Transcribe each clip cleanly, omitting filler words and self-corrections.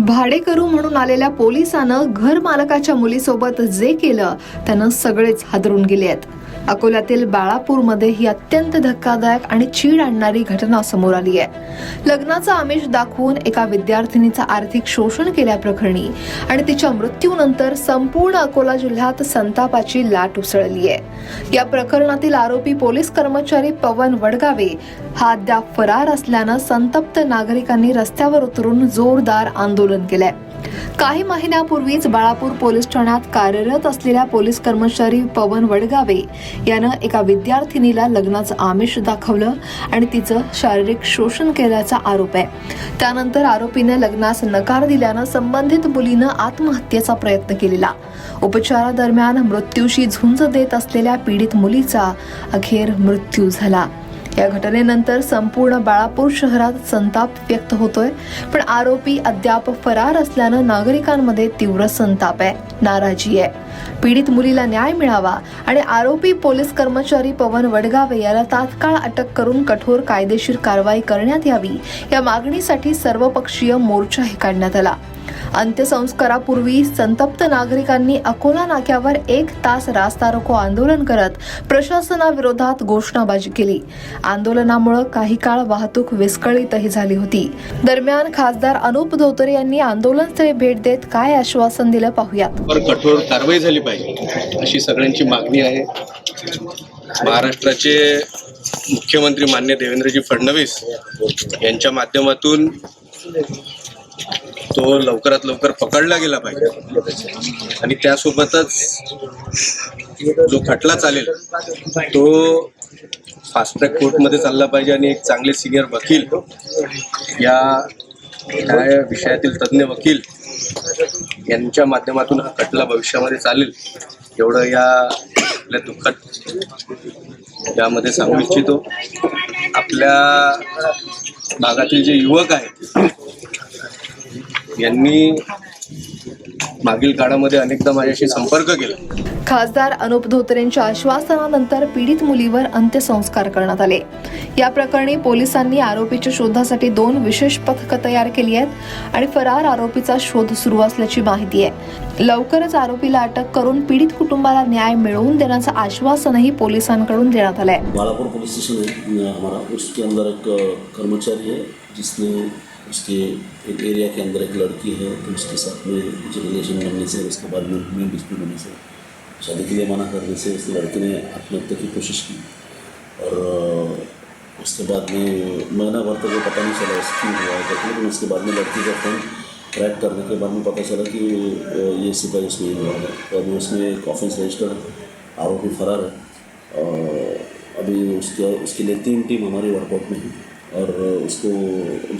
भाडेकरू म्हणून आलेल्या पोलिसानं घर मालकाच्या मुलीसोबत जे केलं त्यानं सगळेच हादरून गेले आहेत. अकोल्यातील बाळापूरमध्ये ही अत्यंत धक्कादायक आणि चीड आणणारी घटना समोर आली आहे. लग्नाचं आमिष दाखवून एका विद्यार्थिनीचं आर्थिक शोषण केल्याप्रकरणी आणि तिच्या मृत्यूनंतर संपूर्ण अकोला जिल्ह्यात संतापाची लाट उसळली आहे. या प्रकरणातील आरोपी पोलीस कर्मचारी पवन वडगावे हा अद्याप फरार असल्यानं संतप्त नागरिकांनी रस्त्यावर उतरून जोरदार आंदोलन केलंय. काही महिन्यापूर्वीच बाळापूर पोलीस ठाण्यात कार्यरत असलेल्या पोलीस कर्मचारी पवन वडगावे यानं एका विद्यार्थिनीला लग्नाचं आमिष दाखवलं आणि तिचं शारीरिक शोषण केल्याचा आरोप आहे. त्यानंतर आरोपीने लग्नास नकार दिल्यानं संबंधित मुलीनं आत्महत्येचा प्रयत्न केलेला. उपचारादरम्यान मृत्यूशी झुंज देत असलेल्या पीडित मुलीचा अखेर मृत्यू झाला. या घटनेनंतर संपूर्ण बाळापूर शहरात संताप व्यक्त होतोय, पण आरोपी अद्याप फरार असल्यानं नागरिकांमध्ये तीव्र संताप आहे, नाराजी आहे. पीडित मुलीला न्याय मिळावा आणि आरोपी पोलीस कर्मचारी पवन वडगावे याला तात्काळ अटक करून कठोर कायदेशीर कारवाई करण्यात यावी या मागणीसाठी सर्वपक्षीय मोर्चाही काढण्यात आला. अंत्यसंस्कारापूर्वी संतप्त नागरिकांनी अकोला नाक्यावर 1 तास रास्ता रोको आंदोलन करत प्रशासनाविरोधात घोषणाबाजी केली. आंदोलनामुळे काही काळ वाहतूक विस्कळीतही झाली होती. दरम्यान खासदार अनुप धोत्रे यांनी आंदोलनस्थळी भेट देत काय आश्वासन दिलं पाहूयात. कठोर कारवाई झाली पाहिजे अशी सगळ्यांची मागणी आहे. महाराष्ट्राचे मुख्यमंत्री माननीय देवेंद्रजी फडणवीस यांच्या माध्यमातून तो लवकरात लवकर पकडला गेला पाहिजे आणि त्यासोबतच जो खटला चालेल तो फास्ट ट्रॅक कोर्टमध्ये चालला पाहिजे आणि एक चांगले सिनियर वकील या विषयातील तज्ज्ञ वकील यांच्या माध्यमातून हा खटला भविष्यामध्ये चालेल एवढं या आपल्या दुःखात यामध्ये सांगू इच्छितो. आपल्या भागातील जे युवक आहेत यांनी मागील काळामध्ये अनेकदा माझ्याशी संपर्क केला. खासदार अनुप धोत्रेंच्या आश्वासनानंतर पीडित मुलीवर अंत्यसंस्कार करण्यात आले. या प्रकरणी पोलिसांनी आरोपीच्या शोधासाठी 2 विशेष पथकं तयार केली आहेत आणि फरार आरोपीचा शोध सुरू असल्याची माहिती आहे. लवकरच आरोपीला अटक करून पीडित कुटुंबाला न्याय मिळवून देण्याचं आश्वासनही पोलिसांकडून देण्यात आलंय. बालापुर पुलिस स्टेशन है हमारा, उसके अंदर एक कर्मचारी है जिसने उसके एक एरिया के अंदर एक लड़की है तो उसके साथ में कुछ रिलेशन बनने से उसके बाद में डिस्प्यूट होने से शादी के लिए मना करने से उस लड़के ने आत्महत्या की कोशिश की और उसके बाद में महीना भर तक वो पता नहीं चला उसकी हुआ है, लेकिन उसके बाद में लड़की का फ़ोन ट्रैक करने के बाद में पता चला कि ये सिपाही उसमें हुआ है. तो अभी उसमें एक ऑफेंस रजिस्टर आरोपी फरार है. अभी उसके लिए 3 टीम हमारी वर्कआउट में है और उसको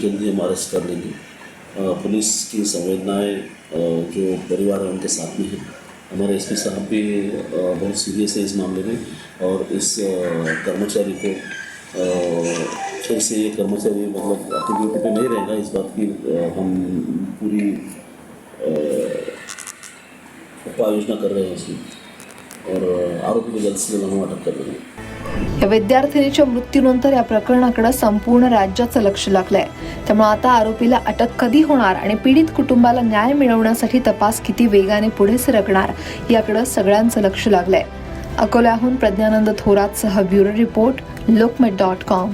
जल्दी हम अरेस्ट कर लेंगे. पुलिस की संवेदनाएं जो परिवार है उनके साथ में है. हमारे एसपी साहब भी बहुत सीरियस है इस मामले में और इस कर्मचारी को फिर से ये कर्मचारी मतलब अपनी ड्यूटी पे नहीं रहेगा, इस बात की हम पूरी उपाय योजना कर रहे हैं इसमें और आरोपी को जल्द से जल्द हम अटक कर लेंगे. या विद्यार्थिनीच्या मृत्यूनंतर या प्रकरणाकडे संपूर्ण राज्याचं लक्ष लागलंय. त्यामुळे आता आरोपीला अटक कधी होणार आणि पीडित कुटुंबाला न्याय मिळवण्यासाठी तपास किती वेगाने पुढे सरकणार याकडे सगळ्यांचं लक्ष लागलंय. अकोल्याहून प्रज्ञानंद थोरातसह ब्युरो रिपोर्ट लोकमत.com.